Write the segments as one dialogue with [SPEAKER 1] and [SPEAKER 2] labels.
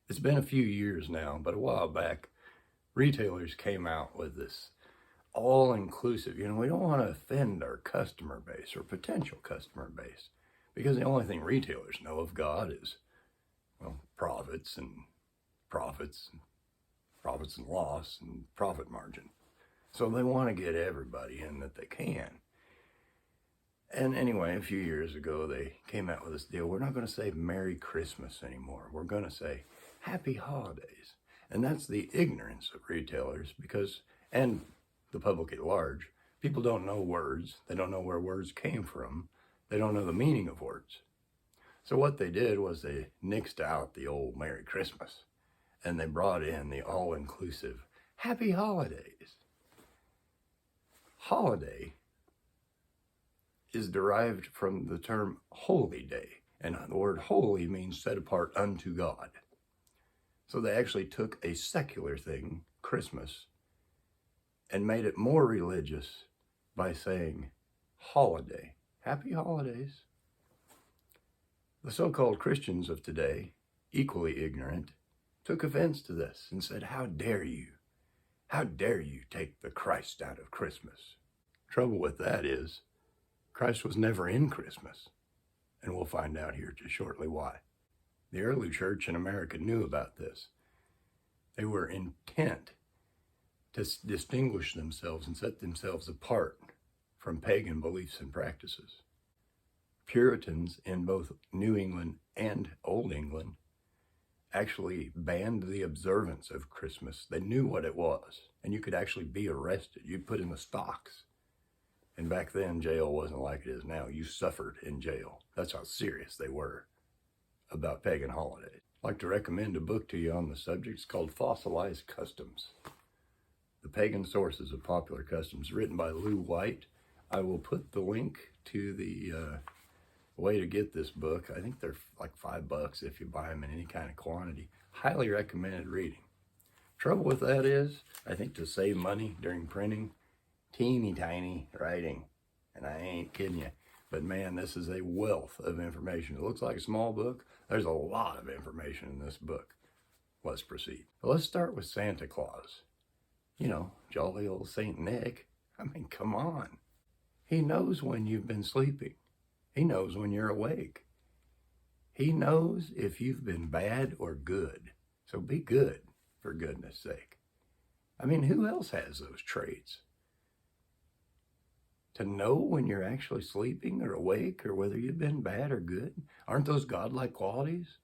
[SPEAKER 1] It's been a few years now, but a while back, retailers came out with this all-inclusive. We don't want to offend our customer base or potential customer base because the only thing retailers know of God is, well, profits and profits and loss and profit margin. So they want to get everybody in that they can. And anyway, a few years ago, they came out with this deal. We're not going to say Merry Christmas anymore. We're going to say Happy Holidays. And that's the ignorance of retailers and the public at large. People don't know words. They don't know where words came from. They don't know the meaning of words. So what they did was they nixed out the old Merry Christmas and they brought in the all-inclusive Happy Holidays. Holiday is derived from the term holy day, and the word holy means set apart unto God. So they actually took a secular thing, Christmas, and made it more religious by saying holiday. Happy holidays. The so-called Christians of today, equally ignorant, took offense to this and said, how dare you? How dare you take the Christ out of Christmas? Trouble with that is, Christ was never in Christmas, and we'll find out here just shortly why. The early church in America knew about this. They were intent to distinguish themselves and set themselves apart from pagan beliefs and practices. Puritans in both New England and Old England actually banned the observance of Christmas. They knew what it was, and you could actually be arrested. You'd put in the stocks. And back then, jail wasn't like it is now. You suffered in jail. That's how serious they were about pagan holidays. I'd like to recommend a book to you on the subject. It's called Fossilized Customs, The Pagan Sources of Popular Customs, written by Lou White. I will put the link to the way to get this book. I think they're like $5 if you buy them in any kind of quantity. Highly recommended reading. Trouble with that is, I think to save money during printing, teeny tiny writing, and I ain't kidding you, but man, this is a wealth of information. It looks like a small book. There's a lot of information in this book. Let's proceed. But let's start with Santa Claus. Jolly old Saint Nick. I mean, come on. He knows when you've been sleeping. He knows when you're awake. He knows if you've been bad or good. So be good, for goodness sake. I mean, who else has those traits? To know when you're actually sleeping or awake or whether you've been bad or good? Aren't those godlike qualities?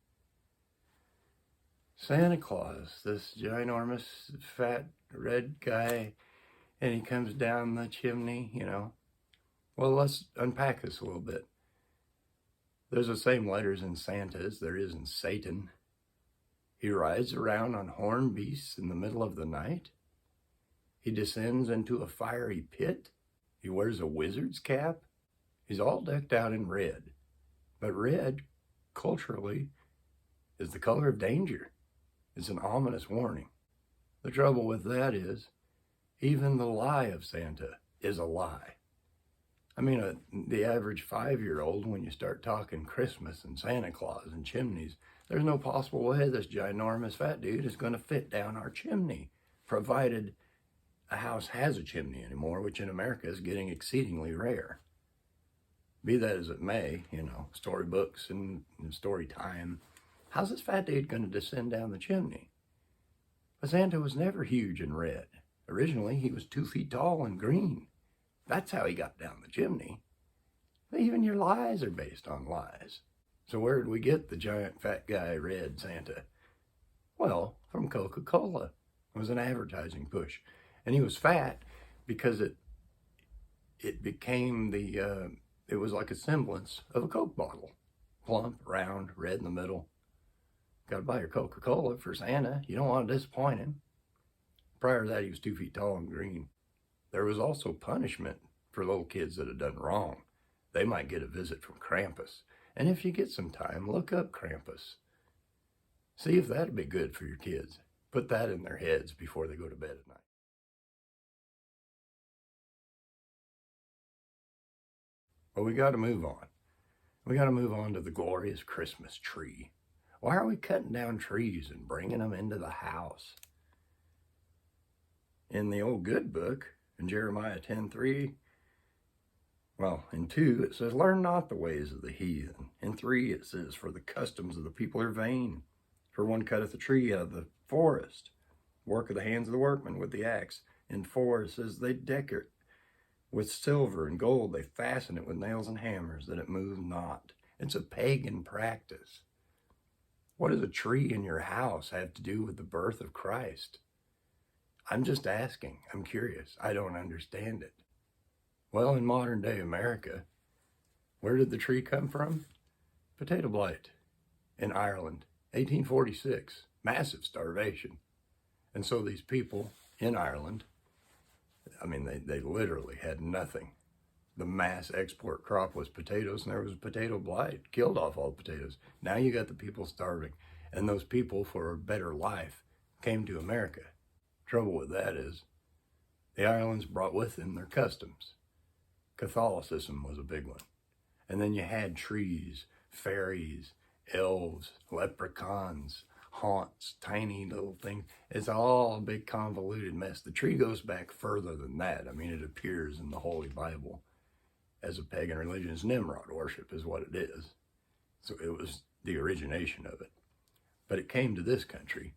[SPEAKER 1] Santa Claus, this ginormous, fat, red guy, and he comes down the chimney, Well, let's unpack this a little bit. There's the same letters in Santa as there is in Satan. He rides around on horned beasts in the middle of the night. He descends into a fiery pit. He wears a wizard's cap. He's all decked out in red. But red, culturally, is the color of danger. It's an ominous warning. The trouble with that is, even the lie of Santa is a lie. I mean, the average 5-year-old, when you start talking Christmas and Santa Claus and chimneys, there's no possible way this ginormous fat dude is going to fit down our chimney, provided a house has a chimney anymore, which in America is getting exceedingly rare. Be that as it may, storybooks and story time, how's this fat dude going to descend down the chimney? But Santa was never huge and red. Originally, he was 2 feet tall and green. That's how he got down the chimney. Even your lies are based on lies. So where did we get the giant fat guy red Santa? Well, from Coca-Cola. It was an advertising push. And he was fat because it became it was like a semblance of a Coke bottle. Plump, round, red in the middle. Got to buy your Coca-Cola for Santa. You don't want to disappoint him. Prior to that, he was 2 feet tall and green. There was also punishment for little kids that had done wrong. They might get a visit from Krampus. And if you get some time, look up Krampus. See if that'd be good for your kids. Put that in their heads before they go to bed at night. But we got to move on. We got to move on to the glorious Christmas tree. Why are we cutting down trees and bringing them into the house? In the old good book, in Jeremiah 10:3, well, in 2, it says, learn not the ways of the heathen. In 3, it says, for the customs of the people are vain. For one cutteth a tree out of the forest, work of the hands of the workman with the axe. In 4, it says, they decorate with silver and gold. They fasten it with nails and hammers, that it move not. It's a pagan practice. What does a tree in your house have to do with the birth of Christ? I'm just asking. I'm curious. I don't understand it. Well, in modern day America, where did the tree come from? Potato blight in Ireland, 1846, massive starvation. And so these people in Ireland, I mean, they literally had nothing. The mass export crop was potatoes, and there was potato blight, killed off all the potatoes. Now you got the people starving, and those people, for a better life, came to America. Trouble with that is the Irelands brought with them their customs. Catholicism was a big one. And then you had trees, fairies, elves, leprechauns, haunts, tiny little things. It's all a big convoluted mess. The tree goes back further than that. I mean, it appears in the Holy Bible as a pagan religion. It's Nimrod worship is what it is. So it was the origination of it. But it came to this country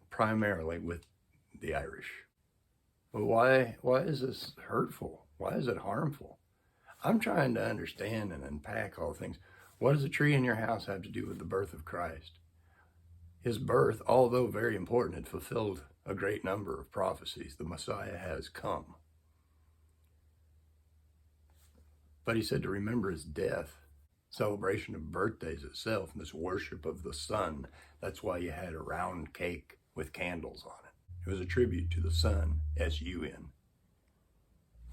[SPEAKER 1] primarily with the Irish. But why is this hurtful? Why is it harmful? I'm trying to understand and unpack all things. What does a tree in your house have to do with the birth of Christ? His birth, although very important, it fulfilled a great number of prophecies. The Messiah has come. But he said to remember his death, celebration of birthdays itself, and this worship of the sun. That's why you had a round cake with candles on it. It was a tribute to the sun, S-U-N.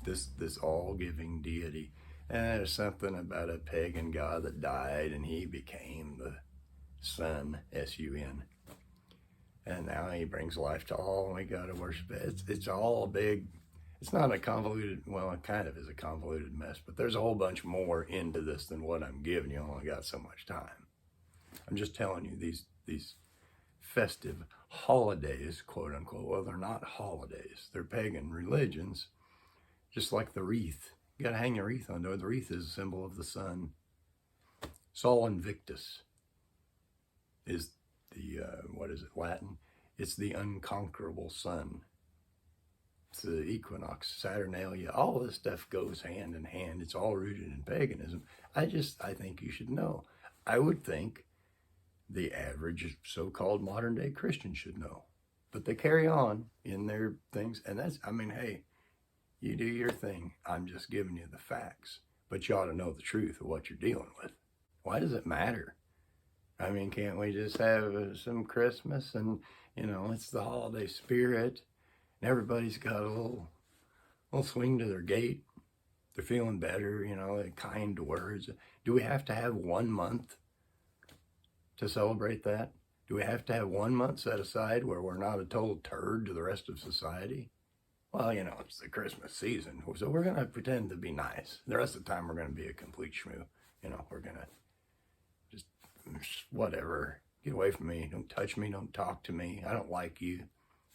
[SPEAKER 1] This all-giving deity. And there's something about a pagan god that died and he became the sun, S-U-N. And now he brings life to all, and we got to worship it. It's all big. It's not a convoluted, well, it kind of is a convoluted mess, but there's a whole bunch more into this than what I'm giving you. I only got so much time. I'm just telling you these festive holidays, quote unquote, well, they're not holidays. They're pagan religions, just like the wreath. You got to hang your wreath on there. The wreath is a symbol of the sun. Sol Invictus is the, Latin? It's the unconquerable sun. It's the equinox, Saturnalia. All this stuff goes hand in hand. It's all rooted in paganism. I think you should know. I would think the average so-called modern day Christian should know. But they carry on in their things. And that's, I mean, hey, you do your thing. I'm just giving you the facts. But you ought to know the truth of what you're dealing with. Why does it matter? I mean, can't we just have some Christmas and, it's the holiday spirit. And everybody's got a little swing to their gait. They're feeling better, kind words. Do we have to have 1 month to celebrate that? Do we have to have 1 month set aside where we're not a total turd to the rest of society? Well, it's the Christmas season, so we're going to pretend to be nice. The rest of the time, we're going to be a complete schmoo. We're going to just, whatever, get away from me. Don't touch me. Don't talk to me. I don't like you.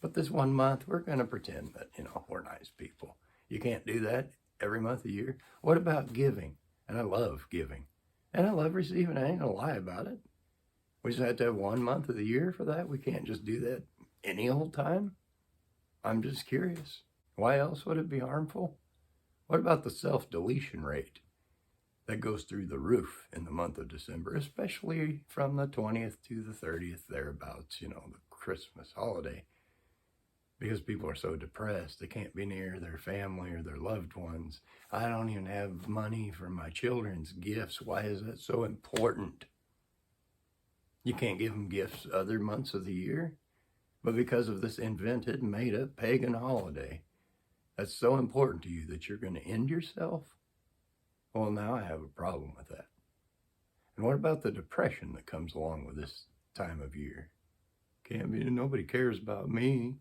[SPEAKER 1] But this 1 month, we're going to pretend that, we're nice people. You can't do that every month of the year. What about giving? And I love giving. And I love receiving. I ain't going to lie about it. We just have to have 1 month of the year for that. We can't just do that any old time. I'm just curious. Why else would it be harmful? What about the self-deletion rate that goes through the roof in the month of December, especially from the 20th to the 30th, thereabouts, the Christmas holiday? Because people are so depressed, they can't be near their family or their loved ones. I don't even have money for my children's gifts. Why is that so important? You can't give them gifts other months of the year, but because of this invented, made-up pagan holiday, that's so important to you that you're going to end yourself? Well, now I have a problem with that. And what about the depression that comes along with this time of year? Can't be, nobody cares about me.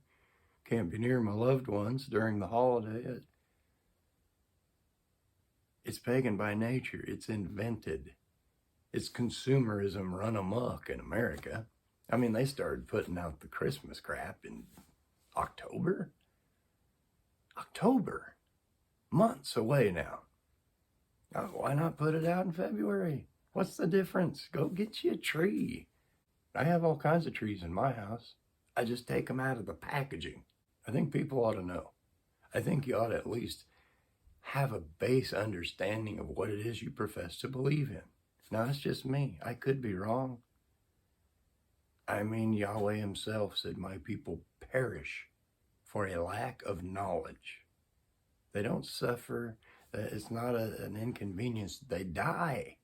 [SPEAKER 1] Can't be near my loved ones during the holiday. It's pagan by nature. It's invented. It's consumerism run amok in America. I mean, they started putting out the Christmas crap in October. October. Months away now. Why not put it out in February? What's the difference? Go get you a tree. I have all kinds of trees in my house. I just take them out of the packaging. I think people ought to know. I think you ought to at least have a base understanding of what it is you profess to believe in. Now, that's just me. I could be wrong. I mean, Yahweh himself said, my people perish for a lack of knowledge. They don't suffer. It's not an inconvenience. They die.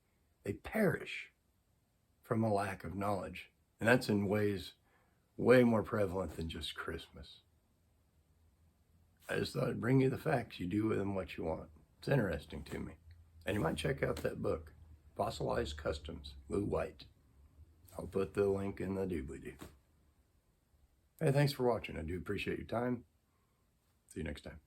[SPEAKER 1] They perish from a lack of knowledge. And that's in ways way more prevalent than just Christmas. I just thought I'd bring you the facts. You do with them what you want. It's interesting to me. And you might check out that book, Fossilized Customs, Lou White. I'll put the link in the doobly-doo. Hey, thanks for watching. I do appreciate your time. See you next time.